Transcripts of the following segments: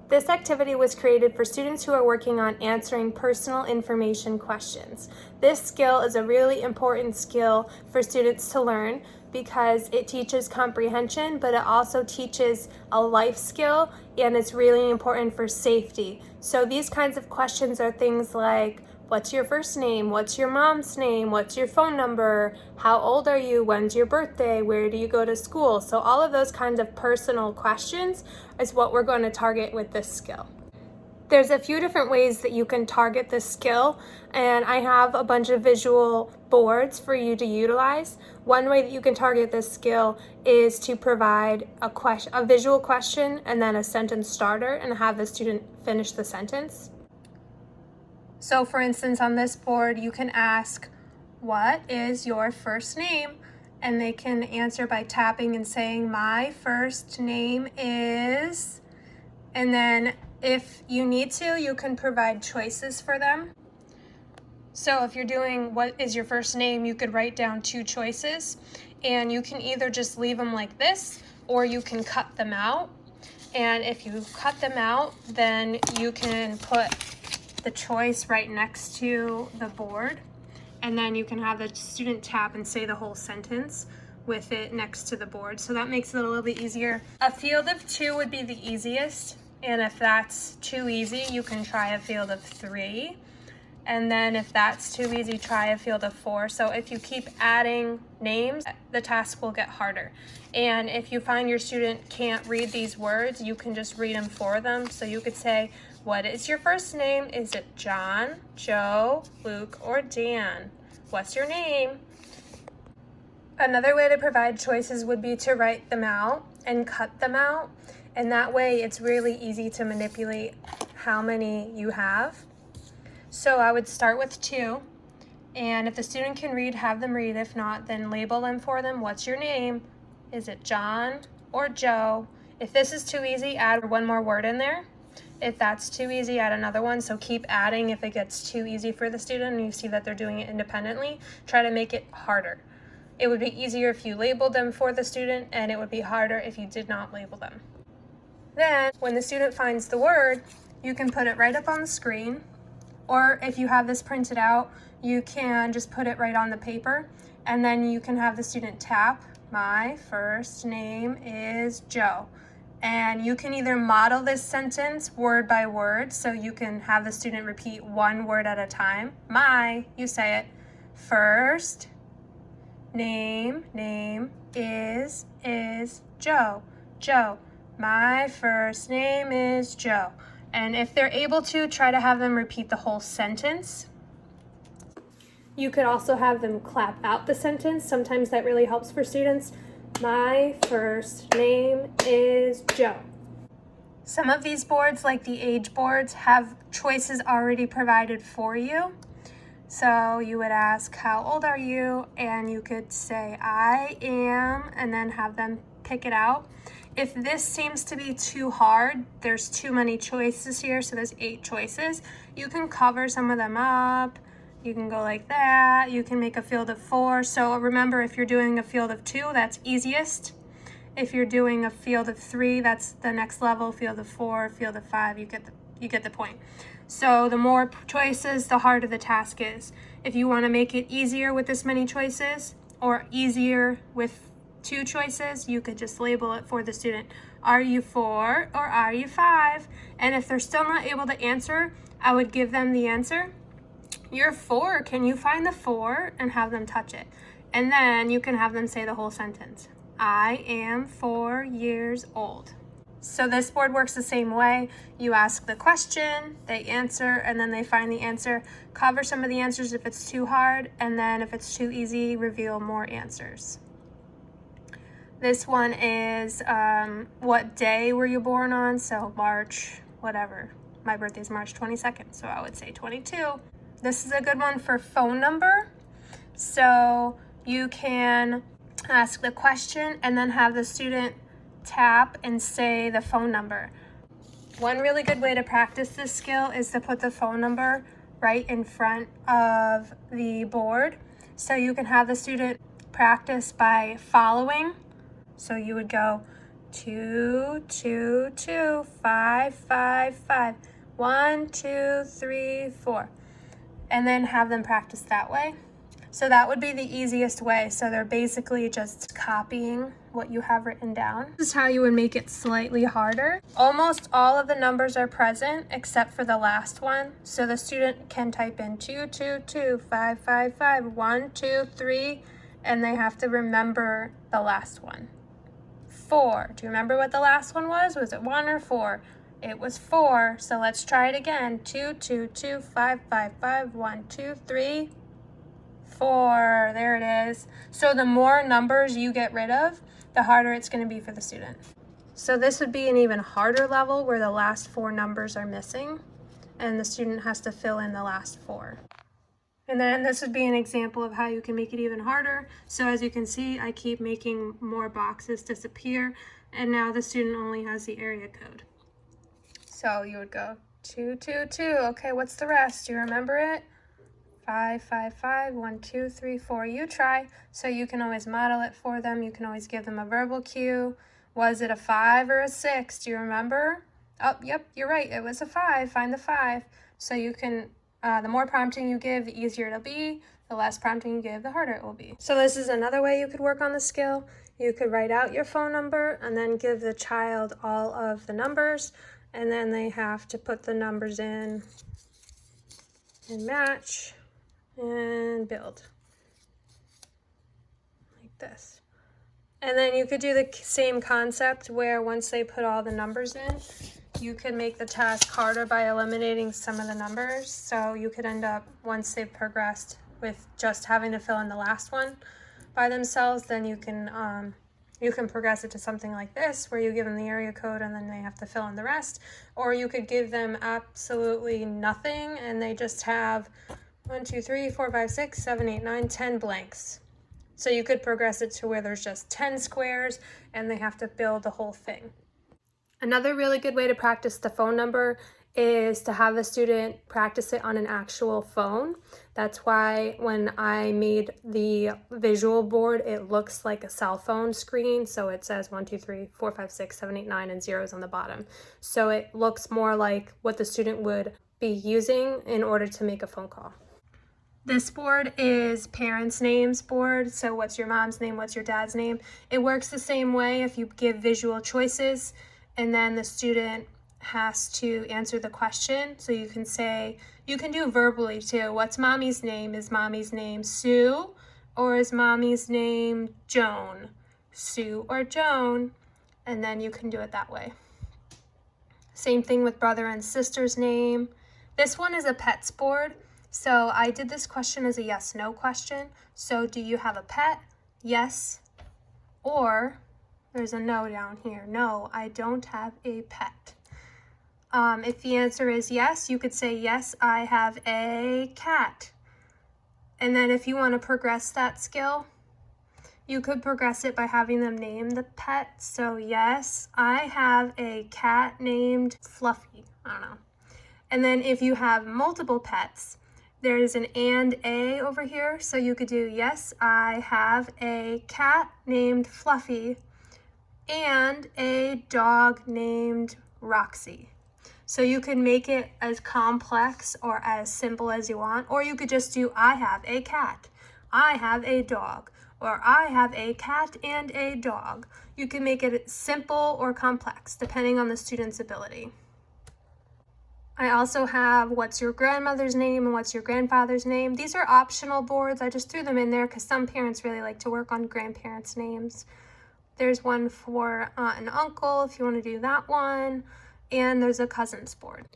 This activity was created for students who are working on answering personal information questions. This skill is a really important skill for students to learn because it teaches comprehension, but it also teaches a life skill, and it's really important for safety. So these kinds of questions are things like, what's your first name? What's your mom's name? What's your phone number? How old are you? When's your birthday? Where do you go to school? So all of those kinds of personal questions is what we're going to target with this skill. There's a few different ways that you can target this skill, and I have a bunch of visual boards for you to utilize. One way that you can target this skill is to provide a visual question and then a sentence starter and have the student finish the sentence. So for instance, on this board, you can ask, what is your first name? And they can answer by tapping and saying, my first name is, and then if you need to, you can provide choices for them. So if you're doing what is your first name, you could write down 2 choices, and you can either just leave them like this, or you can cut them out. And if you cut them out, then you can put the choice right next to the board, and then you can have the student tap and say the whole sentence with it next to the board. So that makes it a little bit easier. A field of 2 would be the easiest, and if that's too easy, you can try a field of 3. And then if that's too easy, try a field of 4. So if you keep adding names, the task will get harder. And if you find your student can't read these words, you can just read them for them. So you could say, what is your first name? Is it John, Joe, Luke, or Dan? What's your name? Another way to provide choices would be to write them out and cut them out. And that way it's really easy to manipulate how many you have. So I would start with 2. And if the student can read, have them read. If not, then label them for them. What's your name? Is it John or Joe? If this is too easy, add one more word in there. If that's too easy, add another one. So keep adding if it gets too easy for the student and you see that they're doing it independently. Try to make it harder. It would be easier if you labeled them for the student, and it would be harder if you did not label them. Then, when the student finds the word, you can put it right up on the screen, or if you have this printed out, you can just put it right on the paper, and then you can have the student tap, my first name is Joe. And you can either model this sentence word by word, so you can have the student repeat one word at a time. My, you say it, first name is Joe. Joe, my first name is Joe. And if they're able to, try to have them repeat the whole sentence. You could also have them clap out the sentence. Sometimes that really helps for students. My first name is Joe. Some of these boards, like the age boards, have choices already provided for you. So you would ask, how old are you? And you could say, I am, and then have them pick it out. If this seems to be too hard, there's too many choices here, so there's 8 choices. You can cover some of them up. You can go like that. You can make a field of 4. So remember, if you're doing a field of 2, that's easiest. If you're doing a field of 3, that's the next level. Field of 4, field of 5, you get the point. So the more choices, the harder the task is. If you want to make it easier with this many choices, or easier with 2 choices, you could just label it for the student. Are you 4 or are you 5? And if they're still not able to answer, I would give them the answer. You're 4, can you find the 4? And have them touch it. And then you can have them say the whole sentence. I am 4 years old. So this board works the same way. You ask the question, they answer, and then they find the answer. Cover some of the answers if it's too hard, and then if it's too easy, reveal more answers. This one is what day were you born on? So March, whatever. My birthday is March 22nd, so I would say 22. This is a good one for phone number. So you can ask the question and then have the student tap and say the phone number. One really good way to practice this skill is to put the phone number right in front of the board. So you can have the student practice by following. So you would go 2, 2, 2, 5, 5, 5, 1, 2, 3, 4, and then have them practice that way. So that would be the easiest way. So they're basically just copying what you have written down. This is how you would make it slightly harder. Almost all of the numbers are present except for the last one. So the student can type in 2, 2, 2, 5, 5, 5, 1, 2, 3, and they have to remember the last one. 4. Do you remember what the last one was? Was it 1 or 4? It was 4. So let's try it again. 2, 2, 2, 5, 5, 5, 1, 2, 3, 4. There it is. So the more numbers you get rid of, the harder it's going to be for the student. So this would be an even harder level where the last 4 numbers are missing and the student has to fill in the last 4. And then this would be an example of how you can make it even harder. So as you can see, I keep making more boxes disappear, and now the student only has the area code. So you would go 2, 2, 2. Okay, what's the rest? Do you remember it? 5, 5, 5, 1, 2, 3, 4. You try. So you can always model it for them. You can always give them a verbal cue. Was it a 5 or a 6? Do you remember? Oh, yep, you're right. It was a 5. Find the 5. So you can, the more prompting you give, the easier it'll be. The less prompting you give, the harder it will be. So this is another way you could work on the skill. You could write out your phone number and then give the child all of the numbers, and then they have to put the numbers in and match and build like this. And then you could do the same concept where once they put all the numbers in, you could make the task harder by eliminating some of the numbers. So you could end up, once they've progressed with just having to fill in the last one by themselves, then you can progress it to something like this where you give them the area code and then they have to fill in the rest. Or you could give them absolutely nothing and they just have 1, 2, 3, 4, 5, 6, 7, 8, 9, 10 blanks. So you could progress it to where there's just 10 squares and they have to build the whole thing. Another really good way to practice the phone number is to have the student practice it on an actual phone. That's why when I made the visual board, it looks like a cell phone screen. So it says 1, 2, 3, 4, 5, 6, 7, 8, 9, and zeros on the bottom. So it looks more like what the student would be using in order to make a phone call. This board is parents' names board. So what's your mom's name? What's your dad's name? It works the same way if you give visual choices and then the student has to answer the question. So you can say, you can do verbally too. What's mommy's name? Is mommy's name Sue or is mommy's name Joan? Sue or Joan? And then you can do it that way. Same thing with brother and sister's name. This one is a pets board. So I did this question as a yes/no question. So do you have a pet? Yes. Or there's a no down here. No, I don't have a pet. If the answer is yes, you could say, yes, I have a cat. And then if you want to progress that skill, you could progress it by having them name the pet. So yes, I have a cat named Fluffy. I don't know. And then if you have multiple pets, there's an and a over here. So you could do, yes, I have a cat named Fluffy and a dog named Roxy. So you can make it as complex or as simple as you want, or you could just do, I have a cat, I have a dog, or I have a cat and a dog. You can make it simple or complex, depending on the student's ability. I also have what's your grandmother's name and what's your grandfather's name. These are optional boards. I just threw them in there because some parents really like to work on grandparents' names. There's one for aunt and uncle if you want to do that one. And there's a cousins board.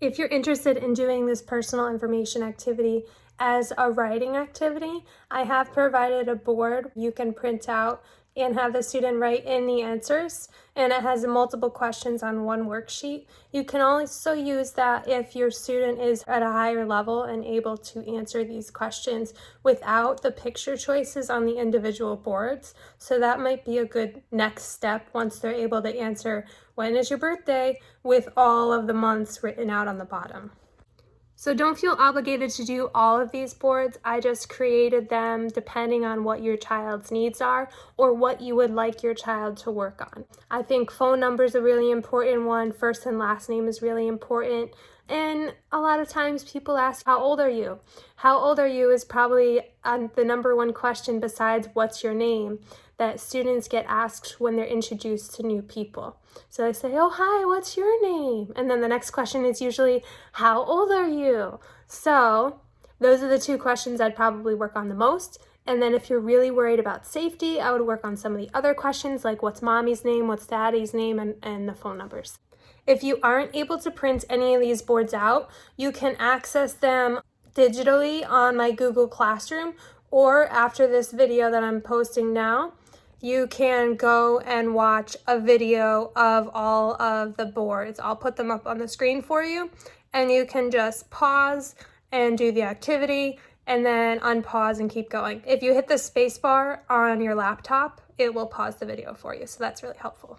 If you're interested in doing this personal information activity as a writing activity, I have provided a board you can print out and have the student write in the answers, and it has multiple questions on one worksheet. You can also use that if your student is at a higher level and able to answer these questions without the picture choices on the individual boards. So that might be a good next step once they're able to answer, when is your birthday, with all of the months written out on the bottom. So don't feel obligated to do all of these boards. I just created them depending on what your child's needs are or what you would like your child to work on. I think phone number is a really important one. First and last name is really important. And a lot of times people ask, how old are you? How old are you is probably the number one question besides what's your name that students get asked when they're introduced to new people. So they say, oh, hi, what's your name? And then the next question is usually, how old are you? So those are the two questions I'd probably work on the most. And then if you're really worried about safety, I would work on some of the other questions like what's mommy's name, what's daddy's name, and the phone numbers. If you aren't able to print any of these boards out, you can access them digitally on my Google Classroom, or after this video that I'm posting now, you can go and watch a video of all of the boards. I'll put them up on the screen for you, and you can just pause and do the activity and then unpause and keep going. If you hit the space bar on your laptop, it will pause the video for you, so that's really helpful.